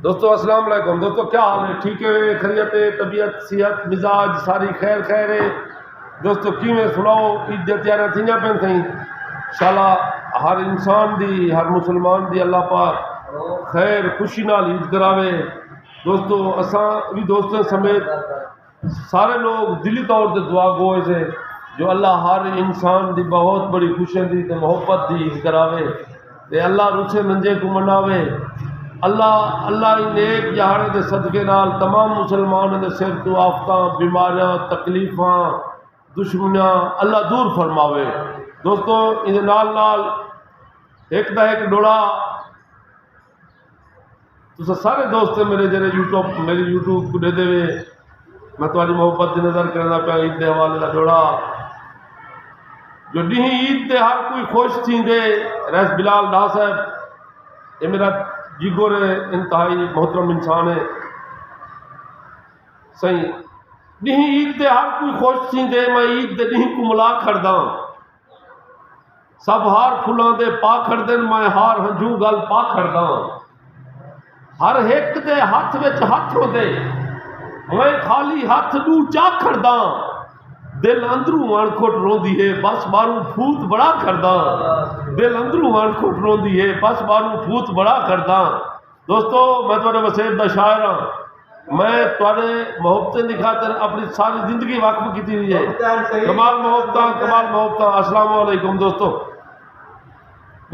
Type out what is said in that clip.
दोस्तों अस्सलाम वालेकुम। दोस्तों क्या हाल है? ठीक है, खैरियत है, तबीयत सेहत मिजाज सारी खैर खैर है। दोस्तों किवें सुनाओ, ईद दे त्यारियां थींदियां पिन थी इंशाअल्लाह। हर इंसान दी, हर मुसलमान दी अल्लाह पाक खैर खुशी नाल ईद करावे। दोस्तों असां भी दोस्तों समेत सारे लोग दिली तौर पर दुआ गो से जो अल्लाह हर इंसान दी बहुत बड़ी खुशियां दी ते मोहब्बत दी ईद करावे ते अल्लाह रुसे मंजे को मनावे। अल्लाह अल्लाह ही नेक जहाने के सदके नाल तमाम मुसलमानों के सिर तो आफत बीमारियां तकलीफा दुश्मनियां अल्लाह दूर फरमावे। दोस्तों इन नाल नाल एक दा एक डोड़ा तुस सारे दोस्त मेरे जरे मेरी यूट्यूब को दे देवे। मैं तुम्हारी मोहब्बत की नज़र करना पाया ईद के हवाले का डोड़ा जो डी ईद ते हर कोई खुश थींदे। रैस बिलाल डाह साहब ये मेरा जिगोर है, इंतहाई मोहतरम इंसान है सही। डी ईद ते हर कोई खुश थींदे। मैं ईद के डी को मिला खड़दा सब हार फुलों दे पा खड़दे मैं हार हंजू गल पा खड़दा। हर एक दे हथ विच हथ होंदे मैं खाली हथ नू चा खड़दा। दिल अंदरू अणखुट रोंदी है बस बारू फूत बड़ा करदा। दिल अंदरू अणखुट रोंदी है बस बारू फूत बड़ा करदा। दोस्तों मैं तुहाडे वसेब दा शायर हाँ। मैं तुहाडे मोहब्बतें की खातिर अपनी सारी जिंदगी वक्फ की हुई है। कमाल मोहब्बत, कमाल मोहब्बत। अस्सलाम वालेकुम दोस्तों।